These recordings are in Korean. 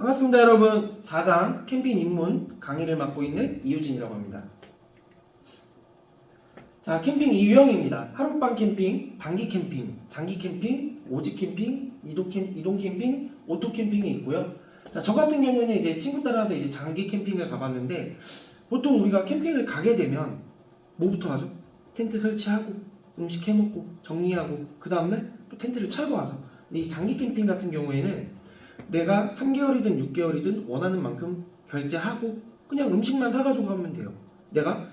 반갑습니다 여러분. 4장 캠핑 입문 강의를 맡고 있는 이유진이라고 합니다. 자, 캠핑 유형입니다. 하룻밤 캠핑, 단기 캠핑, 장기 캠핑, 오직 캠핑, 이동 캠핑, 오토 캠핑이 있고요. 자, 저 같은 경우는 이제 친구 따라서 이제 장기 캠핑을 가봤는데, 보통 우리가 캠핑을 가게 되면 뭐부터 하죠? 텐트 설치하고 음식 해먹고 정리하고 그 다음날 또 텐트를 철거하죠. 근데 이 장기 캠핑 같은 경우에는 내가 3개월이든 6개월이든 원하는 만큼 결제하고 그냥 음식만 사가지고 가면 돼요. 내가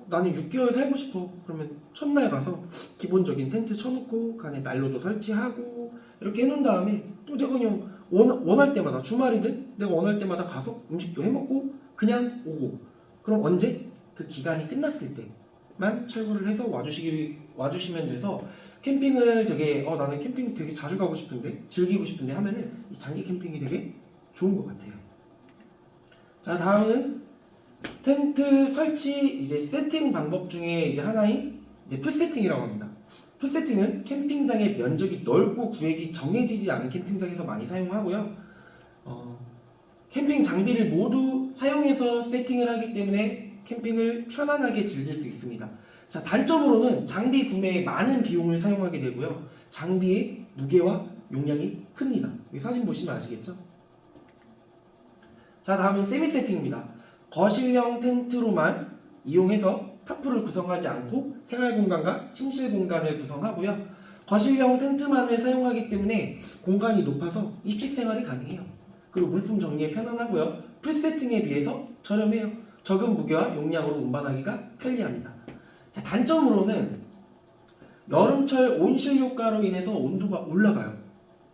나는 6개월 살고 싶어. 그러면 첫날 가서 기본적인 텐트 쳐놓고 그 안에 난로도 설치하고 이렇게 해놓은 다음에 또 내가 그냥 원할 때마다 주말이든 내가 원할 때마다 가서 음식도 해먹고 그냥 오고, 그럼 언제? 그 기간이 끝났을 때만 철거를 해서 와주시면 돼서 캠핑을 되게 나는 캠핑 되게 자주 가고 싶은데 즐기고 싶은데 하면은 이 장기 캠핑이 되게 좋은 것 같아요. 자, 다음은 텐트 설치 이제 세팅 방법 중에 이제 하나인 이제 풀세팅이라고 합니다. 풀세팅은 캠핑장의 면적이 넓고 구획이 정해지지 않은 캠핑장에서 많이 사용하고요. 캠핑 장비를 모두 사용해서 세팅을 하기 때문에 캠핑을 편안하게 즐길 수 있습니다. 자, 단점으로는 장비 구매에 많은 비용을 사용하게 되고요. 장비의 무게와 용량이 큽니다. 여기 사진 보시면 아시겠죠? 자, 다음은 세미 세팅입니다. 거실형 텐트로만 이용해서 타프를 구성하지 않고 생활 공간과 침실 공간을 구성하고요. 거실형 텐트만을 사용하기 때문에 공간이 높아서 입식 생활이 가능해요. 그리고 물품 정리에 편안하고요. 풀세팅에 비해서 저렴해요. 적은 무게와 용량으로 운반하기가 편리합니다. 자, 단점으로는 여름철 온실 효과로 인해서 온도가 올라가요.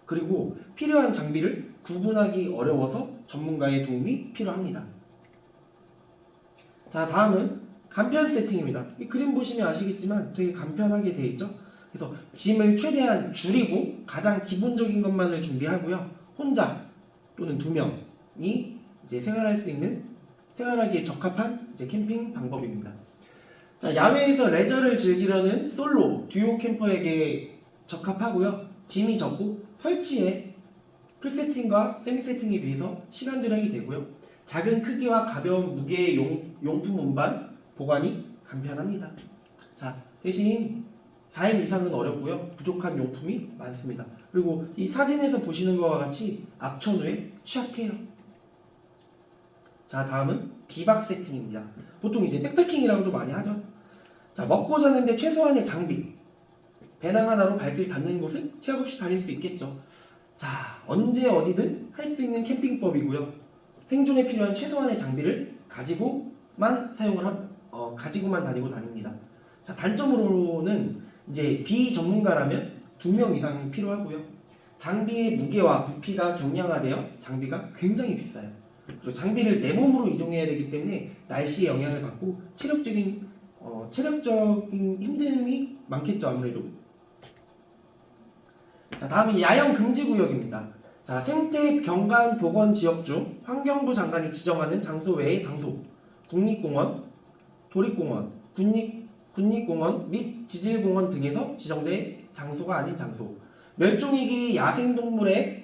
그리고 필요한 장비를 구분하기 어려워서 전문가의 도움이 필요합니다. 자, 다음은 간편 세팅입니다. 이 그림 보시면 아시겠지만 되게 간편하게 되어 있죠. 그래서 짐을 최대한 줄이고 가장 기본적인 것만을 준비하고요. 혼자 또는 2명이 이제 생활하기에 적합한 이제 캠핑 방법입니다. 자, 야외에서 레저를 즐기려는 솔로, 듀오 캠퍼에게 적합하고요. 짐이 적고 설치에 풀세팅과 세미세팅에 비해서 시간 절약이 되고요. 작은 크기와 가벼운 무게의 용품 운반, 보관이 간편합니다. 자, 대신 4인 이상은 어렵고요. 부족한 용품이 많습니다. 그리고 이 사진에서 보시는 것과 같이 악천후에 취약해요. 자, 다음은 비박 세팅입니다. 보통 이제 백패킹이라고도 많이 하죠. 자, 먹고 자는데 최소한의 장비, 배낭 하나로 발길 닿는 곳을 체약 없이 다닐 수 있겠죠. 자, 언제 어디든 할 수 있는 캠핑법이고요. 생존에 필요한 최소한의 장비를 가지고만 다니고 다닙니다. 자, 단점으로는 이제 비전문가라면 2명 이상 필요하고요. 장비의 무게와 부피가 경량화되어 장비가 굉장히 비싸요. 그리고 장비를 내 몸으로 이동해야 되기 때문에 날씨의 영향을 받고 체력적인 힘듦이 많겠죠, 아무래도. 자, 다음은 야영 금지 구역입니다. 자, 생태 경관 보건 지역 중 환경부 장관이 지정하는 장소 외의 장소, 국립공원, 도립공원, 군립공원 및 지질공원 등에서 지정된 장소가 아닌 장소, 멸종위기 야생동물의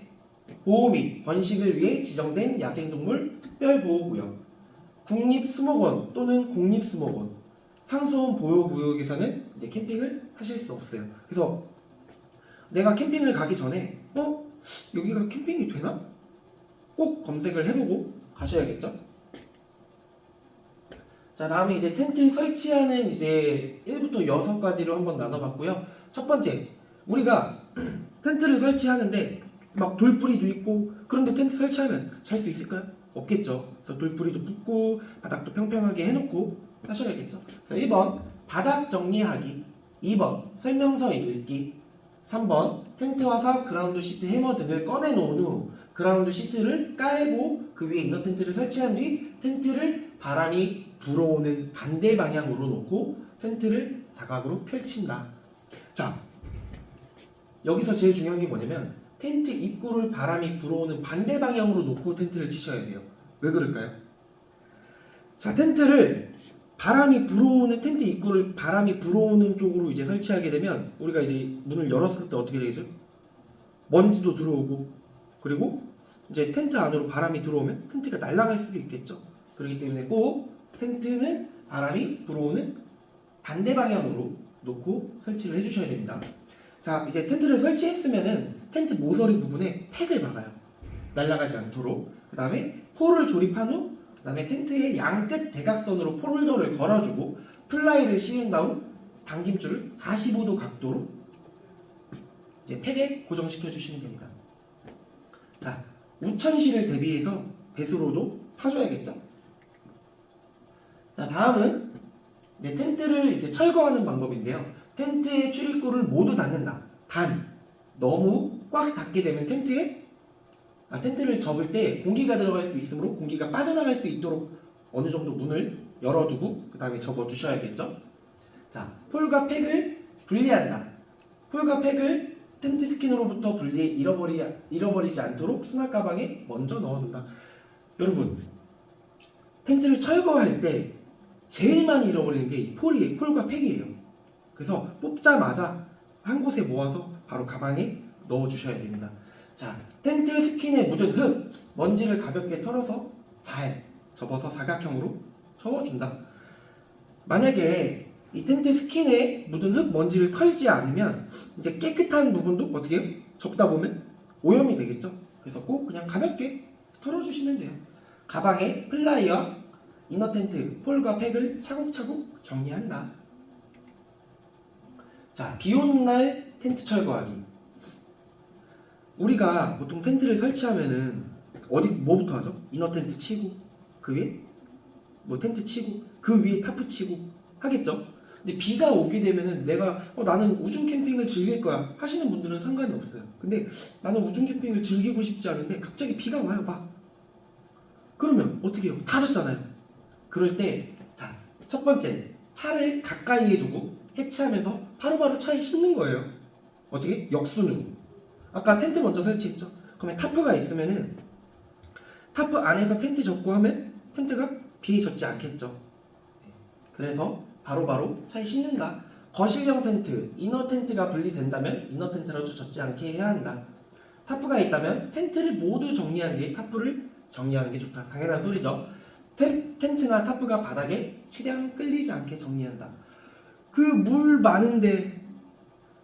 보호 및 번식을 위해 지정된 야생동물 특별보호구역, 국립수목원 또는 공립수목원, 상수원 보호구역에서는 이제 캠핑을 하실 수 없어요. 그래서 내가 캠핑을 가기 전에 여기가 캠핑이 되나? 꼭 검색을 해보고 가셔야겠죠? 자, 다음에 이제 텐트 설치하는 이제 1부터 6가지로 한번 나눠봤고요. 첫 번째, 우리가 텐트를 설치하는데 막 돌뿌리도 있고, 그런데 텐트 설치하면 잘 수 있을까요? 없겠죠. 그래서 돌뿌리도 붙고 바닥도 평평하게 해놓고 하셔야겠죠. 그래서 1번 바닥 정리하기, 2번 설명서 읽기, 3번 텐트와 삽, 그라운드 시트, 해머 등을 꺼내놓은 후 그라운드 시트를 깔고 그 위에 이너 텐트를 설치한 뒤 텐트를 바람이 불어오는 반대 방향으로 놓고 텐트를 사각으로 펼친다. 자, 여기서 제일 중요한 게 뭐냐면 텐트 입구를 바람이 불어오는 반대 방향으로 놓고 텐트를 치셔야 돼요. 왜 그럴까요? 자, 텐트를 텐트 입구를 바람이 불어오는 쪽으로 이제 설치하게 되면 우리가 이제 문을 열었을 때 어떻게 되죠? 먼지도 들어오고, 그리고 이제 텐트 안으로 바람이 들어오면 텐트가 날아갈 수도 있겠죠. 그렇기 때문에 꼭 텐트는 바람이 불어오는 반대 방향으로 놓고 설치를 해주셔야 됩니다. 자, 이제 텐트를 설치했으면은 텐트 모서리 부분에 팩을 박아요. 날아가지 않도록. 그 다음에 폴을 조립한 후, 그 다음에 텐트의 양끝 대각선으로 폴홀더를 걸어주고 플라이를 씌운 다음 당김줄을 45도 각도로 이제 팩에 고정시켜 주시면 됩니다. 자, 우천시를 대비해서 배수로도 파줘야겠죠. 자, 다음은 이제 텐트를 이제 철거하는 방법인데요. 텐트의 출입구를 모두 닫는다. 단 너무 꽉 닫게 되면 텐트를 접을 때 공기가 들어갈 수 있으므로 공기가 빠져나갈 수 있도록 어느 정도 문을 열어두고 그 다음에 접어 주셔야겠죠. 자, 폴과 팩을 분리한다. 폴과 팩을 텐트 스킨으로부터 잃어버리지 않도록 수납 가방에 먼저 넣어둔다. 여러분, 텐트를 철거할 때 제일 많이 잃어버리는 게 이 폴과 팩이에요. 그래서 뽑자마자 한 곳에 모아서 바로 가방에 넣어주셔야 됩니다. 자, 텐트 스킨에 묻은 흙, 먼지를 가볍게 털어서 잘 접어서 사각형으로 접어준다. 만약에 이 텐트 스킨에 묻은 흙, 먼지를 털지 않으면 이제 깨끗한 부분도 어떻게 해요? 접다 보면 오염이 되겠죠. 그래서 꼭 그냥 가볍게 털어주시면 돼요. 가방에 플라이와 이너 텐트, 폴과 팩을 차곡차곡 정리한다. 자, 비 오는 날 텐트 철거하기. 우리가 보통 텐트를 설치하면은 뭐부터 하죠? 이너 텐트 치고 그 위에 텐트 치고 그 위에 타프 치고 하겠죠? 근데 비가 오게 되면은 나는 우중 캠핑을 즐길 거야 하시는 분들은 상관이 없어요. 근데 나는 우중 캠핑을 즐기고 싶지 않은데 갑자기 비가 와요 막. 그러면 어떻게 해요? 다 젖잖아요. 그럴 때 자, 첫 번째 차를 가까이에 두고 해치하면서 바로바로 차에 싣는 거예요. 어떻게? 역순으로. 아까 텐트 먼저 설치했죠? 그러면 타프가 있으면은 타프 안에서 텐트 접고 하면 텐트가 비에 젖지 않겠죠. 그래서 바로바로 차에 싣는다. 거실형 텐트, 이너 텐트가 분리된다면 이너 텐트라도 젖지 않게 해야 한다. 타프가 있다면 텐트를 모두 정리한 뒤에 타프를 정리하는 게 좋다. 당연한 소리죠. 텐트나 타프가 바닥에 최대한 끌리지 않게 정리한다. 그 물 많은데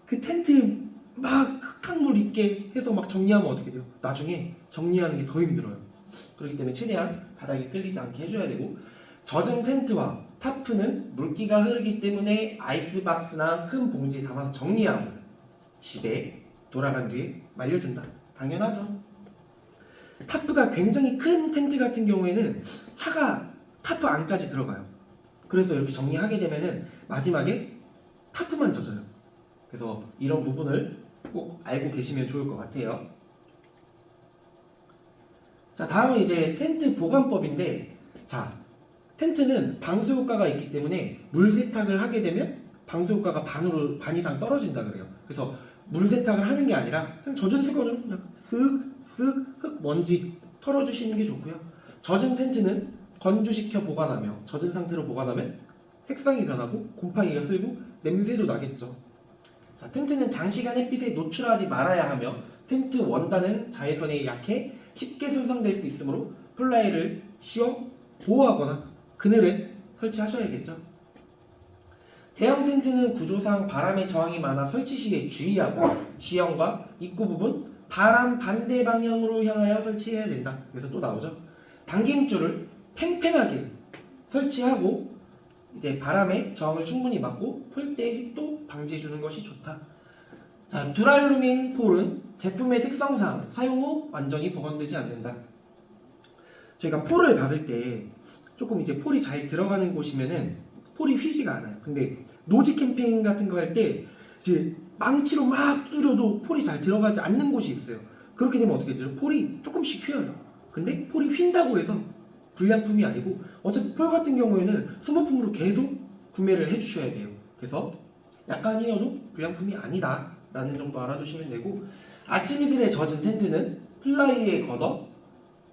그 텐트 막 흙탕물 있게 해서 막 정리하면 어떻게 돼요? 나중에 정리하는 게 더 힘들어요. 그렇기 때문에 최대한 바닥에 끌리지 않게 해줘야 되고, 젖은 텐트와 타프는 물기가 흐르기 때문에 아이스박스나 큰 봉지에 담아서 정리하고 집에 돌아간 뒤에 말려준다. 당연하죠. 타프가 굉장히 큰 텐트 같은 경우에는 차가 타프 안까지 들어가요. 그래서 이렇게 정리하게 되면은 마지막에 타프만 젖어요. 그래서 이런 부분을 꼭 알고 계시면 좋을 것 같아요. 자, 다음은 이제 텐트 보관법인데, 자, 텐트는 방수 효과가 있기 때문에 물 세탁을 하게 되면 방수 효과가 반 이상 떨어진다 그래요. 그래서 물 세탁을 하는 게 아니라 그냥 젖은 수건으로 그냥 쓱쓱 흙 먼지 털어주시는 게 좋고요. 젖은 텐트는 건조시켜 보관하며 젖은 상태로 보관하면 색상이 변하고 곰팡이가 쓸고 냄새도 나겠죠. 자, 텐트는 장시간 햇빛에 노출하지 말아야 하며 텐트 원단은 자외선에 약해 쉽게 손상될 수 있으므로 플라이를 씌워 보호하거나 그늘에 설치하셔야겠죠. 대형 텐트는 구조상 바람의 저항이 많아 설치 시에 주의하고 지형과 입구 부분 바람 반대 방향으로 향하여 설치해야 된다. 그래서 또 나오죠. 당김줄을 팽팽하게 설치하고 이제 바람의 저항을 충분히 막고 폴대 힙도 방지해 주는 것이 좋다. 자, 듀랄루민 폴은 제품의 특성상 사용 후 완전히 복원되지 않는다. 저희가 폴을 박을 때 조금 이제 폴이 잘 들어가는 곳이면은 폴이 휘지가 않아요. 근데 노지 캠핑 같은 거 할 때 이제 망치로 막 뚫어도 폴이 잘 들어가지 않는 곳이 있어요. 그렇게 되면 어떻게 되죠? 폴이 조금씩 휘어요. 근데 폴이 휜다고 해서 불량품이 아니고 어차피 폴 같은 경우에는 소모품으로 계속 구매를 해주셔야 돼요. 그래서 약간 휘어도 불량품이 아니다 라는 정도 알아두시면 되고, 아침 이슬에 젖은 텐트는 플라이에 걷어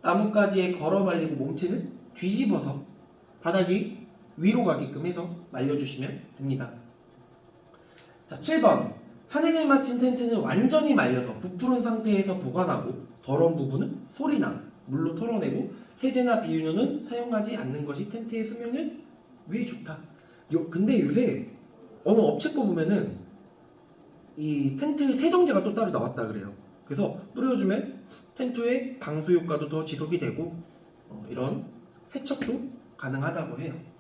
나뭇가지에 걸어 말리고 몸체는 뒤집어서 바닥이 위로 가게끔 해서 말려주시면 됩니다. 자, 7번 산행을 마친 텐트는 완전히 말려서 부푸른 상태에서 보관하고 더러운 부분은 소리나 물로 털어내고 세제나 비누는 사용하지 않는 것이 텐트의 수명을 위해 좋다. 근데 요새 어느 업체 거 보면은 이 텐트 세정제가 또 따로 나왔다 그래요. 그래서 뿌려주면 텐트의 방수 효과도 더 지속이 되고 이런 세척도 가능하다고 해요.